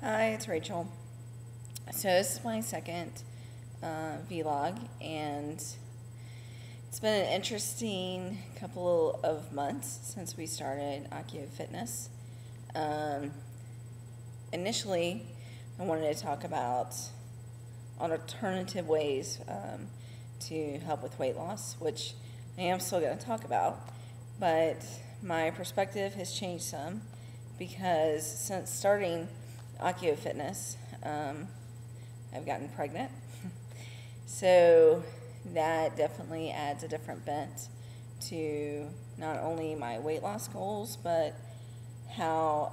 Hi, it's Rachel. So this is my second vlog, and it's been an interesting couple of months since we started Accio Fitness. Um, Initially, I wanted to talk about alternative ways to help with weight loss, which I am still going to talk about, but my perspective has changed some because since starting Accio Fitness, I've gotten pregnant. So that definitely adds a different bent to not only my weight loss goals, but how,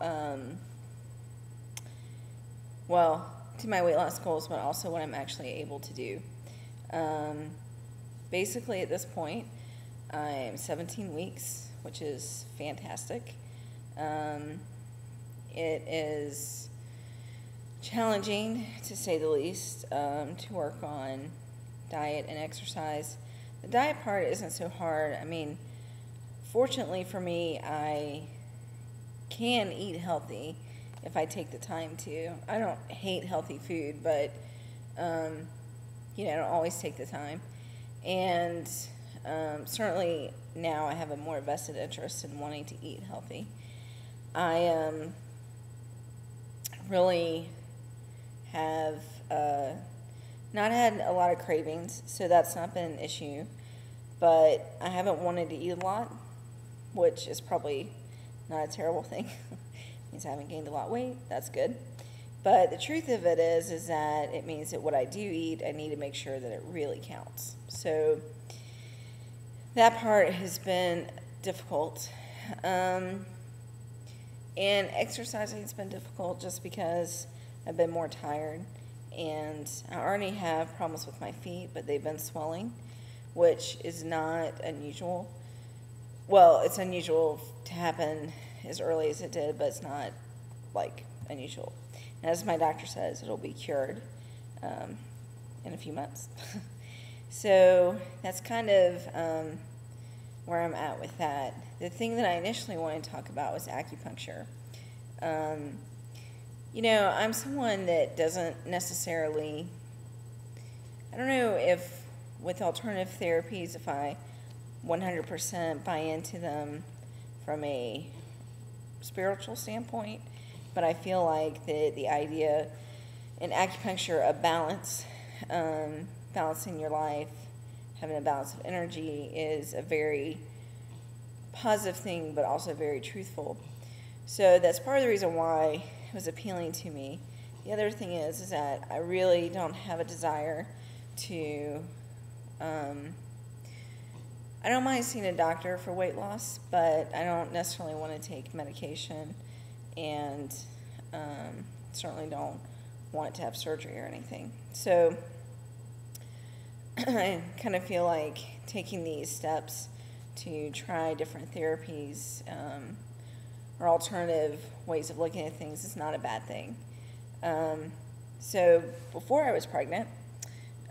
to my weight loss goals, but also what I'm actually able to do. Um, Basically, at this point, I'm 17 weeks, which is fantastic. It is challenging, to say the least, to work on diet and exercise. The diet part isn't so hard. I mean, fortunately for me, I can eat healthy if I take the time to. I don't hate healthy food, but I don't always take the time. And certainly now I have a more vested interest in wanting to eat healthy. I really have not had a lot of cravings, so that's not been an issue. But I haven't wanted to eat a lot, which is probably not a terrible thing. Means I haven't gained a lot of weight. That's good. But the truth of it is that it means that what I do eat, I need to make sure that it really counts. So that part has been difficult. And exercising has been difficult just because I've been more tired. And I already have problems with my feet, but they've been swelling, which is not unusual. Well, it's unusual to happen as early as it did, but it's not like unusual. And as my doctor says, it'll be cured in a few months. So that's kind of where I'm at with that. The thing that I initially wanted to talk about was acupuncture. I'm someone that doesn't necessarily, I don't know if with alternative therapies, if I 100% buy into them from a spiritual standpoint, but I feel like the idea in acupuncture of balance, balancing your life, having a balance of energy is a very positive thing, but also very truthful. So that's part of the reason why it was appealing to me. The other thing is that I really don't have a desire to, I don't mind seeing a doctor for weight loss, but I don't necessarily want to take medication, and certainly don't want to have surgery or anything. So I kind of feel like taking these steps to try different therapies or alternative ways of looking at things is not a bad thing. So before I was pregnant,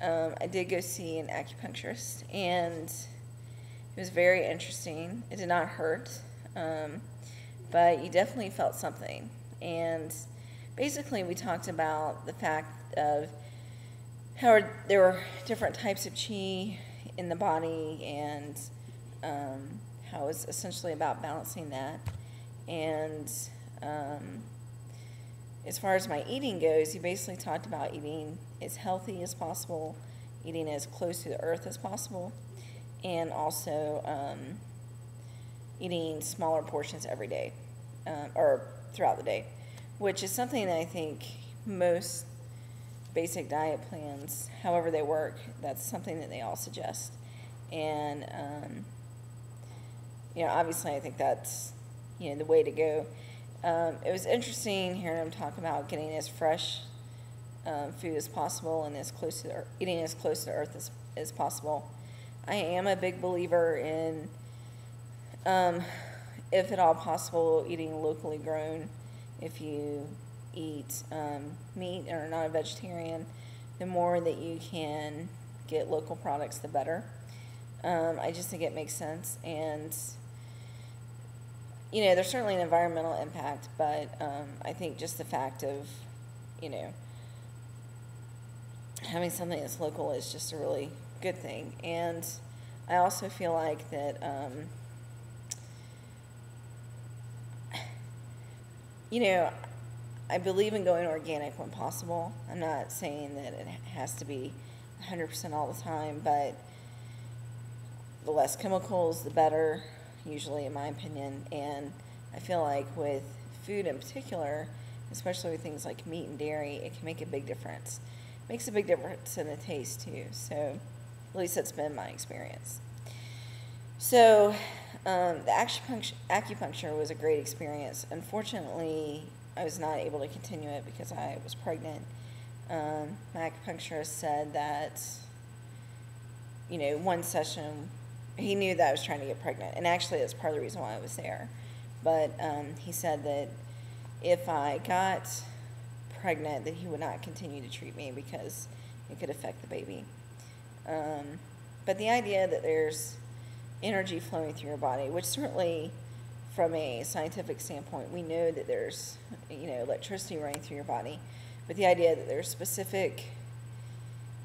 I did go see an acupuncturist, and it was very interesting. It did not hurt, but you definitely felt something. And basically we talked about the fact of how there were different types of qi in the body, and how it was essentially about balancing that. And as far as my eating goes, you basically talked about eating as healthy as possible, eating as close to the earth as possible, and also eating smaller portions every day, or throughout the day, which is something that I think most basic diet plans, however they work, that's something that they all suggest. And obviously I think that's the way to go. It was interesting hearing them talk about getting as fresh food as possible and eating as close to the earth as possible. I am a big believer in, if at all possible, eating locally grown. If you eat meat or are not a vegetarian, the more that you can get local products, the better. I just think it makes sense. And there's certainly an environmental impact, but I think just the fact of you know, having something that's local is just a really good thing. And I also feel like that, you know, I believe in going organic when possible. I'm not saying that it has to be 100% all the time, but the less chemicals, the better, usually, in my opinion. And I feel like with food in particular, especially with things like meat and dairy, it can make a big difference. It makes a big difference in the taste, too. So, at least that's been my experience. So, the acupuncture was a great experience. Unfortunately, I was not able to continue it because I was pregnant. My acupuncturist said that, you know, one session, he knew that I was trying to get pregnant. And actually, that's part of the reason why I was there. But he said that if I got pregnant, that he would not continue to treat me because it could affect the baby. But the idea that there's energy flowing through your body, which certainly from a scientific standpoint, we know that there's, you know, electricity running through your body, but the idea that there's specific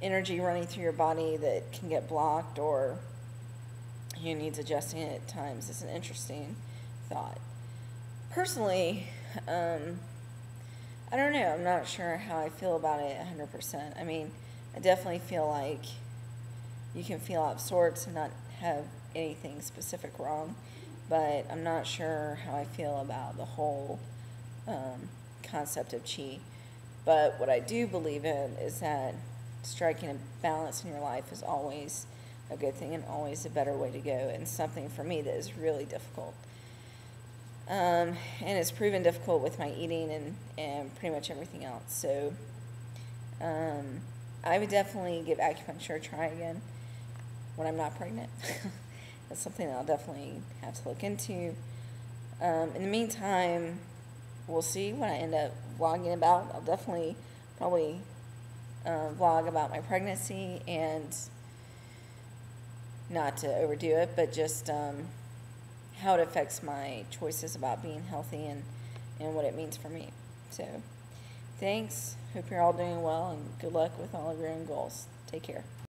energy running through your body that can get blocked or, you know, needs adjusting at times is an interesting thought. Personally, I don't know. I'm not sure how I feel about it 100%. I mean, I definitely feel like you can feel out of sorts and not have anything specific wrong, but I'm not sure how I feel about the whole concept of qi. But what I do believe in is that striking a balance in your life is always a good thing and always a better way to go, and something for me that is really difficult. And it's proven difficult with my eating and pretty much everything else. So I would definitely give acupuncture a try again when I'm not pregnant. That's something that I'll definitely have to look into. In the meantime, we'll see what I end up vlogging about. I'll definitely probably vlog about my pregnancy, and not to overdo it, but just how it affects my choices about being healthy and what it means for me. So thanks. Hope you're all doing well, and good luck with all of your own goals. Take care.